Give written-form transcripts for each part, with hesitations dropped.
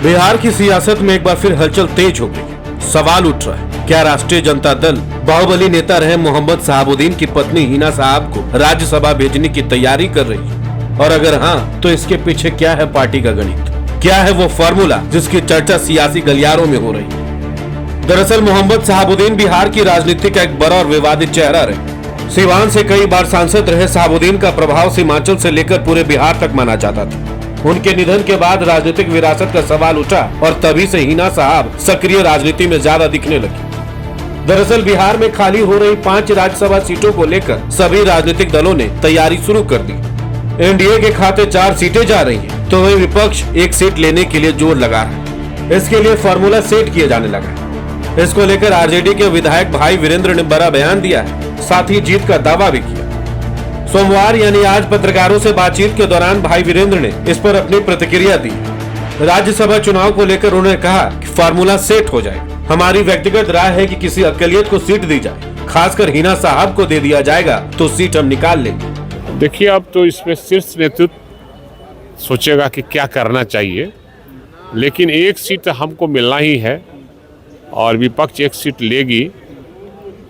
बिहार की सियासत में एक बार फिर हलचल तेज हो गई। सवाल उठ रहा है, क्या राष्ट्रीय जनता दल बाहुबली नेता रहे मोहम्मद शहाबुद्दीन की पत्नी हिना साहब को राज्यसभा भेजने की तैयारी कर रही है? और अगर हाँ, तो इसके पीछे क्या है पार्टी का गणित? क्या है वो फार्मूला जिसकी चर्चा सियासी गलियारों में हो रही है? दरअसल मोहम्मद शहाबुद्दीन बिहार की राजनीति का एक बड़ा और विवादित चेहरा रहे। सीवान से कई बार सांसद रहे शहाबुद्दीन का प्रभाव सीमांचल से लेकर पूरे बिहार तक माना जाता था। उनके निधन के बाद राजनीतिक विरासत का सवाल उठा और तभी से हिना साहब सक्रिय राजनीति में ज्यादा दिखने लगी। दरअसल बिहार में खाली हो रही 5 राज्यसभा सीटों को लेकर सभी राजनीतिक दलों ने तैयारी शुरू कर दी। एनडीए के खाते 4 सीटें जा रही हैं, तो वही विपक्ष 1 सीट लेने के लिए जोर लगा है। इसके लिए फार्मूला सेट किया जाने लगा है। इसको लेकर आरजेडी के विधायक भाई वीरेंद्र ने बड़ा बयान दिया है, साथ ही जीत का दावा भी किया। सोमवार यानी आज पत्रकारों से बातचीत के दौरान भाई वीरेंद्र ने इस पर अपनी प्रतिक्रिया दी। राज्यसभा चुनाव को लेकर उन्होंने कहा कि फार्मूला सेट हो जाए। हमारी व्यक्तिगत राय है कि किसी अकलियत को सीट दी जाए, खासकर हिना साहब को दे दिया जाएगा तो सीट हम निकाल लेंगे। देखिए, अब तो इसमें शीर्ष नेतृत्व सोचेगा कि क्या करना चाहिए, लेकिन 1 सीट हमको मिलना ही है और विपक्ष 1 सीट लेगी।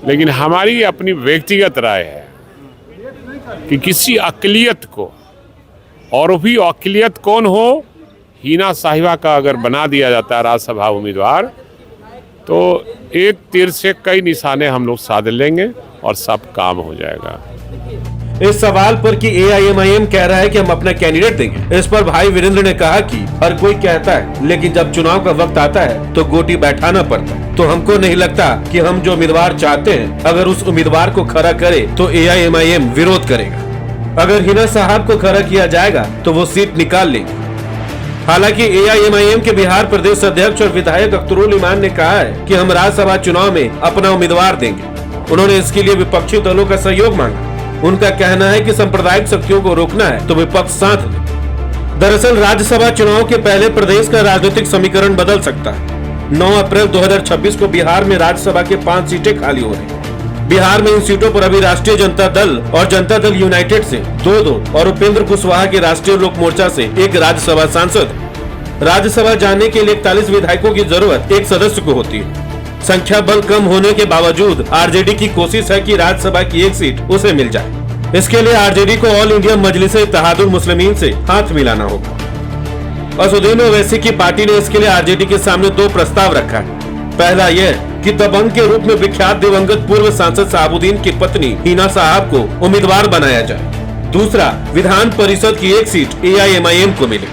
लेकिन हमारी अपनी व्यक्तिगत राय है कि किसी अकलियत को, और भी अकलियत कौन हो, हिना साहिबा का अगर बना दिया जाता है राज्यसभा उम्मीदवार, तो एक तीर से कई निशाने हम लोग साध लेंगे और सब काम हो जाएगा। इस सवाल पर कि एआईएमआईएम कह रहा है कि हम अपना कैंडिडेट देंगे, इस पर भाई वीरेंद्र ने कहा कि हर कोई कहता है, लेकिन जब चुनाव का वक्त आता है तो गोटी बैठाना पड़ता है। तो हमको नहीं लगता कि हम जो उम्मीदवार चाहते हैं, अगर उस उम्मीदवार को खड़ा करे तो एआईएमआईएम विरोध करेगा। अगर हिना साहब को खड़ा किया जाएगा तो वो सीट निकाल लेंगे। हालांकि एआईएमआईएम के बिहार प्रदेश अध्यक्ष और विधायक अख्तरुल ईमान ने कहा है कि हम राज्यसभा चुनाव में अपना उम्मीदवार देंगे। उन्होंने इसके लिए विपक्षी दलों का सहयोग मांगा। उनका कहना है कि सांप्रदायिक शक्तियों को रोकना है तो विपक्ष साथ ले। दरअसल राज्यसभा चुनाव के पहले प्रदेश का राजनीतिक समीकरण बदल सकता है। 9 अप्रैल 2026 को बिहार में राज्यसभा के 5 सीटें खाली हो रही। बिहार में इन सीटों पर अभी राष्ट्रीय जनता दल और जनता दल यूनाइटेड से 2-2 और उपेंद्र कुशवाहा के राष्ट्रीय लोक मोर्चा से 1 राज्यसभा सांसद। राज्यसभा जाने के लिए 41 विधायकों की जरूरत 1 सदस्य को होती है। संख्या बल कम होने के बावजूद आरजेडी की कोशिश है कि राज्यसभा की 1 सीट उसे मिल जाए। इसके लिए आरजेडी को ऑल इंडिया मजलिस इत्तेहादुल मुस्लिमीन से हाथ मिलाना होगा। असदुद्दीन ओवैसी की पार्टी ने इसके लिए आरजेडी के सामने 2 प्रस्ताव रखा है। पहला यह कि दबंग के रूप में विख्यात दिवंगत पूर्व सांसद शहाबुद्दीन की पत्नी हिना साहब को उम्मीदवार बनाया जाए। दूसरा, विधान परिषद की 1 सीट एआईएमआईएम को मिले।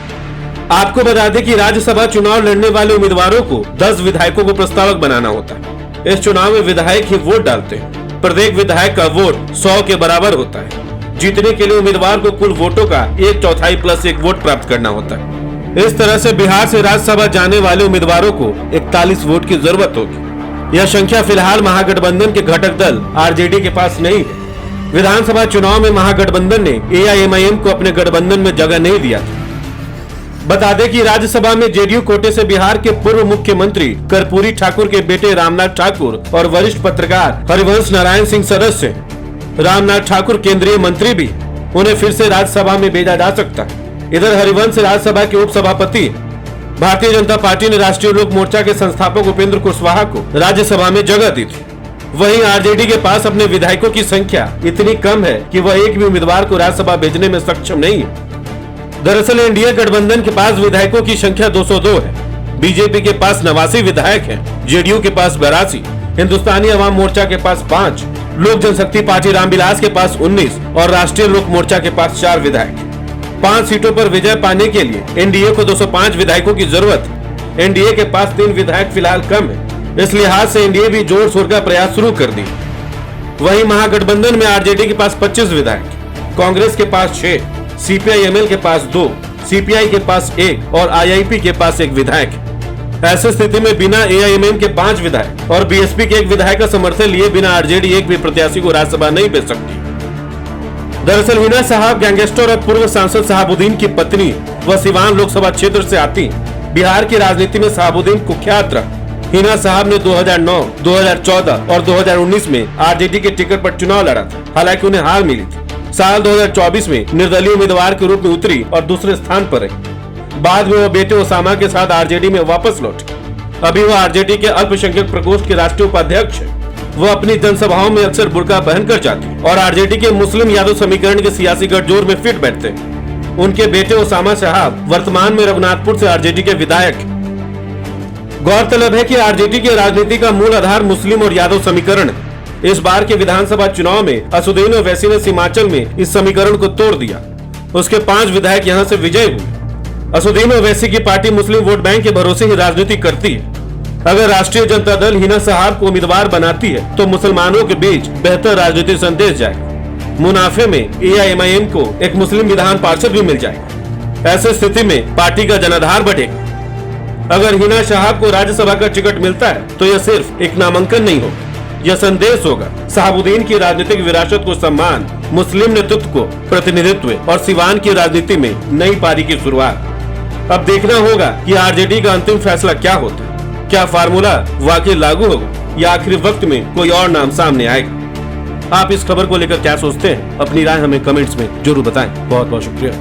आपको बता दें कि राज्यसभा चुनाव लड़ने वाले उम्मीदवारों को 10 विधायकों को प्रस्तावक बनाना होता है। इस चुनाव में विधायक ही वोट डालते हैं। प्रत्येक विधायक का वोट 100 के बराबर होता है। जीतने के लिए उम्मीदवार को कुल वोटों का 1/4 प्लस 1 वोट प्राप्त करना होता है। इस तरह से बिहार से राज्यसभा जाने वाले उम्मीदवारों को 41 वोट की जरूरत होगी। यह संख्या फिलहाल महागठबंधन के घटक दल आरजेडी के पास नहीं है। विधानसभा चुनाव में महागठबंधन ने एआईएमआईएम को अपने गठबंधन में जगह नहीं दिया था। बता दें कि राज्यसभा में जेडीयू कोटे से बिहार के पूर्व मुख्यमंत्री कर्पूरी ठाकुर के बेटे रामनाथ ठाकुर और वरिष्ठ पत्रकार हरिवंश नारायण सिंह सदस्य हैं। रामनाथ ठाकुर केंद्रीय मंत्री भी, उन्हें फिर से राज्यसभा में भेजा जा सकता है। इधर हरिवंश राज्यसभा के उप सभापति। भारतीय जनता पार्टी ने राष्ट्रीय लोक मोर्चा के संस्थापक उपेंद्र कुशवाहा को राज्यसभा में जगह दी थी। वहीं आरजेडी के पास अपने विधायकों की संख्या इतनी कम है कि वह एक भी उम्मीदवार को राज्यसभा भेजने में सक्षम नहीं है। दरअसल एनडीए गठबंधन के पास विधायकों की संख्या 202 है। बीजेपी के पास 89 विधायक हैं, जेडीयू के पास 82, हिंदुस्तानी अवाम मोर्चा के पास 5, लोक जनशक्ति पार्टी रामविलास के पास 19 और राष्ट्रीय लोक मोर्चा के पास 4 विधायक। 5 सीटों पर विजय पाने के लिए एनडीए को 205 विधायकों की जरूरत है। एनडीए के पास 3 विधायक फिलहाल कम है। इस लिहाज से एनडीए भी जोर शोर का प्रयास शुरू कर दी। वहीं महागठबंधन में आरजेडी के पास 25 विधायक, कांग्रेस के पास 6, सीपीआईएमएल के पास 2, सीपीआई के पास 1 और आईआईपी के पास 1 विधायक। ऐसी स्थिति में बिना एआईएमआईएम के 5 विधायक और बीएसपी के 1 विधायक का समर्थन लिए बिना आरजेडी एक भी प्रत्याशी को राज्यसभा नहीं भेज सकती। दरअसल हिना साहब गैंगस्टर और पूर्व सांसद शहाबुद्दीन की पत्नी व सीवान लोकसभा क्षेत्र से आती। बिहार की राजनीति में शहाबुद्दीन कुख्यात रहा। हिना साहब ने 2009, 2014 और 2019 में आरजेडी के टिकट पर चुनाव लड़ा था। हालांकि उन्हें हार मिली थी। साल 2024 में निर्दलीय उम्मीदवार के रूप में उतरी और दूसरे स्थान पर रही। बाद में वो बेटे ओसामा के साथ आरजेडी में वापस लौटे। अभी वो आरजेडी के अल्पसंख्यक प्रकोष्ठ के राष्ट्रीय उपाध्यक्ष है। वो अपनी जनसभाओं में अक्सर बुर्का पहनकर जाती और आरजेडी के मुस्लिम यादव समीकरण के सियासी गठजोड़ में फिट बैठते हैं। उनके बेटे ओसामा साहब वर्तमान में रघुनाथपुर से आरजेडी के विधायक हैं। गौरतलब है कि आरजेडी के राजनीति का मूल आधार मुस्लिम और यादव समीकरण है। इस बार के विधानसभा चुनाव में असुद्दीन ओवैसी ने सीमांचल में इस समीकरण को तोड़ दिया। उसके 5 विधायक यहां से विजयी हुए। असुद्दीन ओवैसी की पार्टी मुस्लिम वोट बैंक के भरोसे ही राजनीति करती है। अगर राष्ट्रीय जनता दल हिना साहब को उम्मीदवार बनाती है तो मुसलमानों के बीच बेहतर राजनीतिक संदेश जाएगा। मुनाफे में एआईएमआईएम को एक मुस्लिम विधान पार्षद भी मिल जाएगा। ऐसी स्थिति में पार्टी का जनाधार बढ़ेगा। अगर हिना साहब को राज्यसभा का टिकट मिलता है तो यह सिर्फ एक नामांकन नहीं होगा, यह संदेश होगा शहाबुद्दीन की राजनीतिक विरासत को सम्मान, मुस्लिम नेतृत्व को प्रतिनिधित्व और सिवान की राजनीति में नई पारी की शुरुआत। अब देखना होगा कि आरजेडी का अंतिम फैसला क्या होता है। क्या फार्मूला वाकई लागू होगा या आखिरी वक्त में कोई और नाम सामने आएगा। आप इस खबर को लेकर क्या सोचते हैं? अपनी राय हमें कमेंट्स में जरूर बताएं। बहुत बहुत शुक्रिया।